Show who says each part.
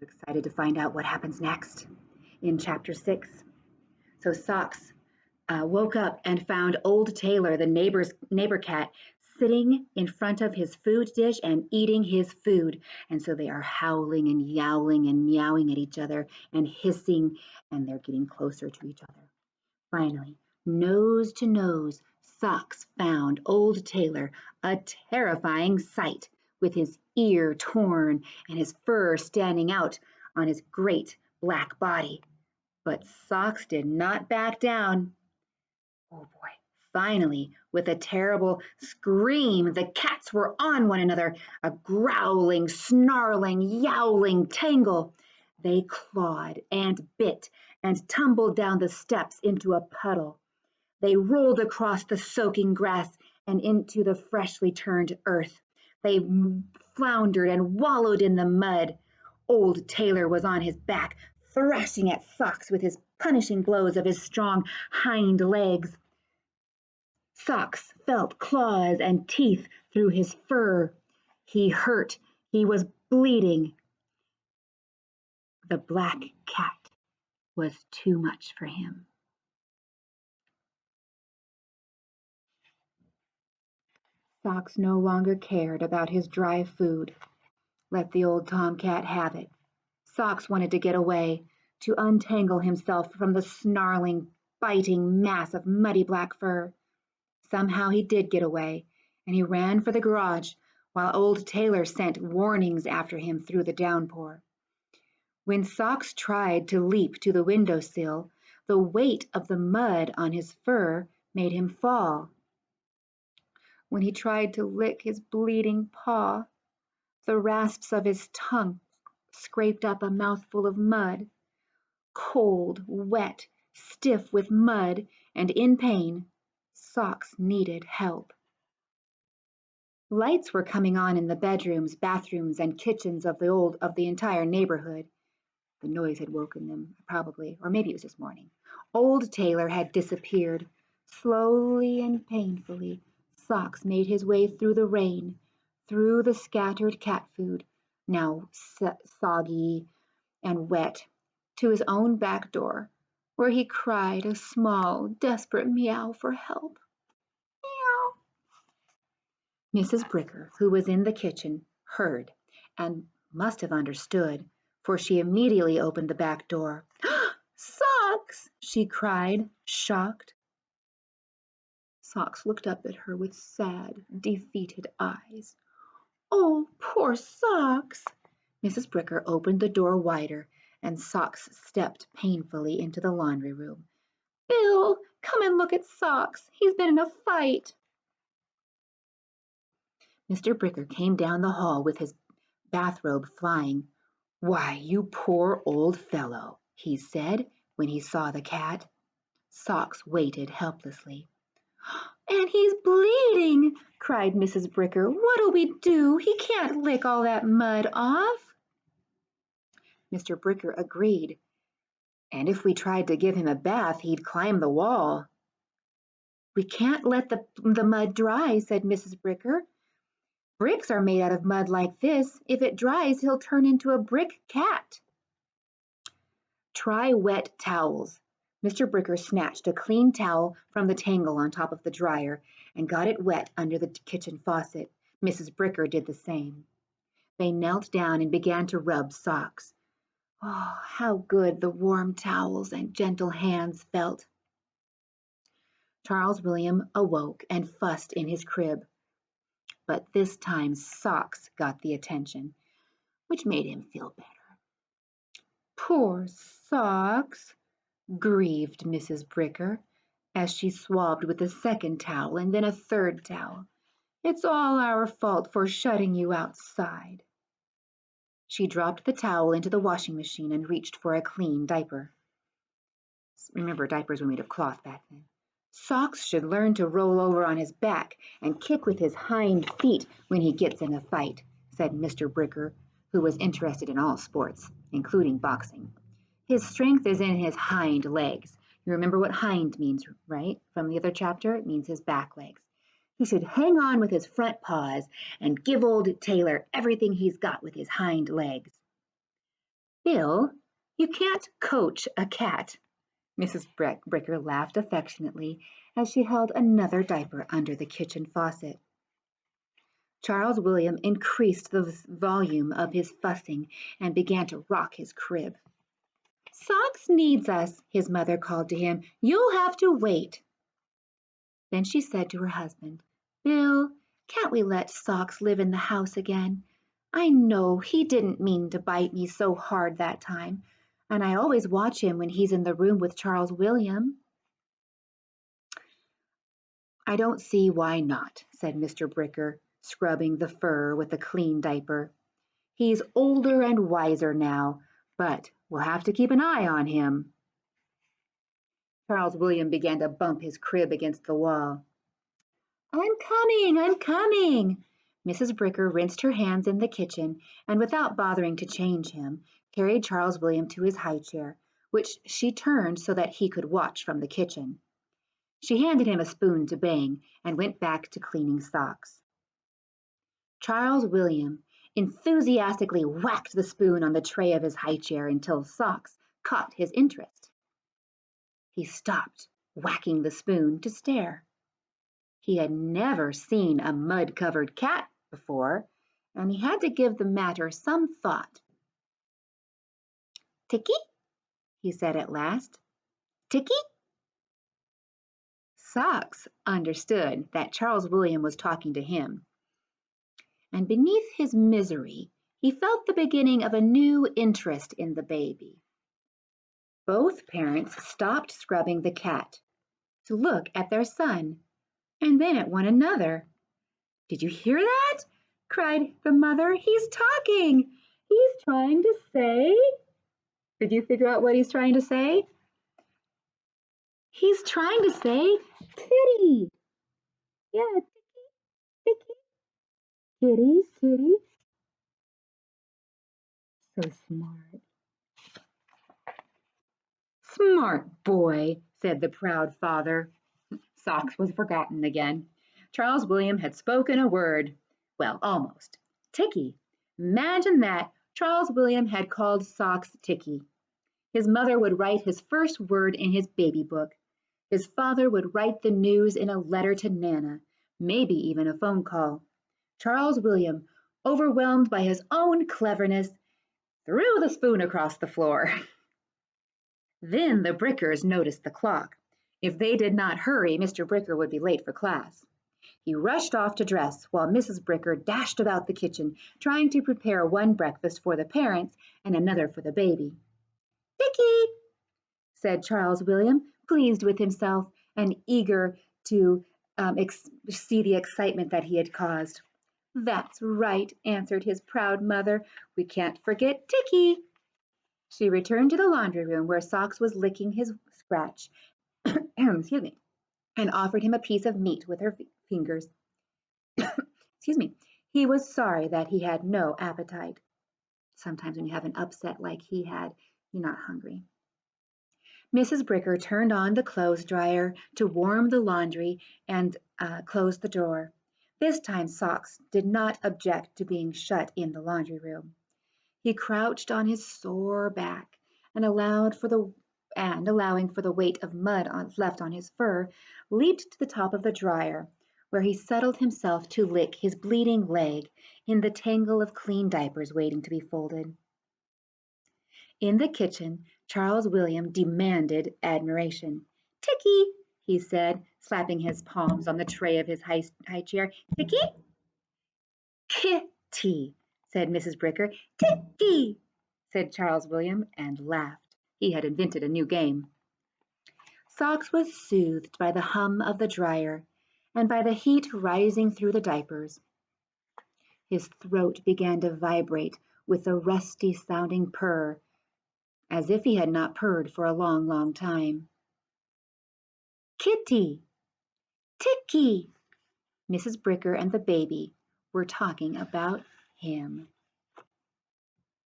Speaker 1: You excited to find out what happens next in chapter 6? So Socks woke up and found old Taylor, the neighbor cat, sitting in front of his food dish and eating his food. And so they are howling and yowling and meowing at each other and hissing, and they're getting closer to each other. Finally, nose to nose, Socks found old Taylor, a terrifying sight, with his ear torn and his fur standing out on his great black body. But Socks did not back down. Oh boy. Finally, with a terrible scream, the cats were on one another, a growling, snarling, yowling tangle. They clawed and bit and tumbled down the steps into a puddle. They rolled across the soaking grass and into the freshly turned earth. They floundered and wallowed in the mud. Old Taylor was on his back, thrashing at Socks with his punishing blows of his strong hind legs. Socks felt claws and teeth through his fur. He hurt. He was bleeding. The black cat was too much for him. Socks no longer cared about his dry food. Let the old tomcat have it. Socks wanted to get away, to untangle himself from the snarling, biting mass of muddy black fur. Somehow he did get away, and he ran for the garage while old Taylor sent warnings after him through the downpour. When Socks tried to leap to the window sill, the weight of the mud on his fur made him fall. When he tried to lick his bleeding paw, the rasps of his tongue scraped up a mouthful of mud. Cold, wet, stiff with mud, and in pain, Socks needed help. Lights were coming on in the bedrooms, bathrooms, and kitchens of the entire neighborhood. The noise had woken them, probably, or maybe it was just morning. Old Taylor had disappeared. Slowly and painfully, Socks made his way through the rain, through the scattered cat food, now soggy and wet, to his own back door, where he cried a small, desperate meow for help. Meow. Mrs. Bricker, who was in the kitchen, heard and must have understood, for she immediately opened the back door. Socks! She cried, shocked. Socks looked up at her with sad, defeated eyes. Oh, poor Socks! Mrs. Bricker opened the door wider, and Socks stepped painfully into the laundry room. Bill, come and look at Socks. He's been in a fight. Mr. Bricker came down the hall with his bathrobe flying. Why, you poor old fellow, he said when he saw the cat. Socks waited helplessly. And he's bleeding, cried Mrs. Bricker. What'll we do? He can't lick all that mud off. Mr. Bricker agreed. And if we tried to give him a bath, he'd climb the wall. We can't let the mud dry, said Mrs. Bricker. Bricks are made out of mud like this. If it dries, he'll turn into a brick cat. Try wet towels. Mr. Bricker snatched a clean towel from the tangle on top of the dryer and got it wet under the kitchen faucet. Mrs. Bricker did the same. They knelt down and began to rub Socks. Oh, how good the warm towels and gentle hands felt. Charles William awoke and fussed in his crib. But this time Socks got the attention, which made him feel better. Poor Socks, grieved Mrs. Bricker, as she swabbed with a second towel and then a third towel. It's all our fault for shutting you outside. She dropped the towel into the washing machine and reached for a clean diaper. Remember, diapers were made of cloth back then. Socks should learn to roll over on his back and kick with his hind feet when he gets in a fight, said Mr. Bricker, who was interested in all sports, including boxing. His strength is in his hind legs. You remember what hind means, right? From the other chapter, it means his back legs. He should hang on with his front paws and give old Taylor everything he's got with his hind legs. Bill, you can't coach a cat. Mrs. Bricker laughed affectionately as she held another diaper under the kitchen faucet. Charles William increased the volume of his fussing and began to rock his crib. Socks needs us, his mother called to him. You'll have to wait. Then she said to her husband, Bill, can't we let Socks live in the house again? I know he didn't mean to bite me so hard that time, and I always watch him when he's in the room with Charles William. I don't see why not, said Mr. Bricker, scrubbing the fur with a clean diaper. He's older and wiser now, but we'll have to keep an eye on him. Charles William began to bump his crib against the wall. I'm coming, I'm coming. Mrs. Bricker rinsed her hands in the kitchen and, without bothering to change him, carried Charles William to his high chair, which she turned so that he could watch from the kitchen. She handed him a spoon to bang and went back to cleaning Socks. Charles William enthusiastically whacked the spoon on the tray of his high chair until Socks caught his interest. He stopped whacking the spoon to stare. He had never seen a mud-covered cat before, and he had to give the matter some thought. Ticky? He said at last. Ticky? Socks understood that Charles William was talking to him, and beneath his misery, he felt the beginning of a new interest in the baby. Both parents stopped scrubbing the cat to look at their son, and then at one another. Did you hear that? Cried the mother. He's talking. He's trying to say. Did you figure out what he's trying to say? He's trying to say kitty. Yeah, ticky, kitty, kitty. So smart. Smart boy, said the proud father. Socks was forgotten again. Charles William had spoken a word. Well, almost. Ticky. Imagine that. Charles William had called Socks Ticky. His mother would write his first word in his baby book. His father would write the news in a letter to Nana, maybe even a phone call. Charles William, overwhelmed by his own cleverness, threw the spoon across the floor. Then the Brickers noticed the clock. If they did not hurry, Mr. Bricker would be late for class. He rushed off to dress while Mrs. Bricker dashed about the kitchen, trying to prepare one breakfast for the parents and another for the baby. Ticky, said Charles William, pleased with himself and eager to see the excitement that he had caused. That's right, answered his proud mother. We can't forget Ticky. She returned to the laundry room where Socks was licking his scratch, excuse me, and offered him a piece of meat with her fingers. Excuse me. He was sorry that he had no appetite. Sometimes when you have an upset like he had, you're not hungry. Mrs. Bricker turned on the clothes dryer to warm the laundry and closed the door. This time Socks did not object to being shut in the laundry room. He crouched on his sore back and allowing for the weight of mud left on his fur, leaped to the top of the dryer, where he settled himself to lick his bleeding leg in the tangle of clean diapers waiting to be folded. In the kitchen, Charles William demanded admiration. Ticky, he said, slapping his palms on the tray of his high chair. Ticky? Kitty, said Mrs. Bricker. Ticky, said Charles William, and laughed. He had invented a new game. Socks was soothed by the hum of the dryer and by the heat rising through the diapers. His throat began to vibrate with a rusty-sounding purr, as if he had not purred for a long, long time. Kitty! Ticky! Mrs. Bricker and the baby were talking about him.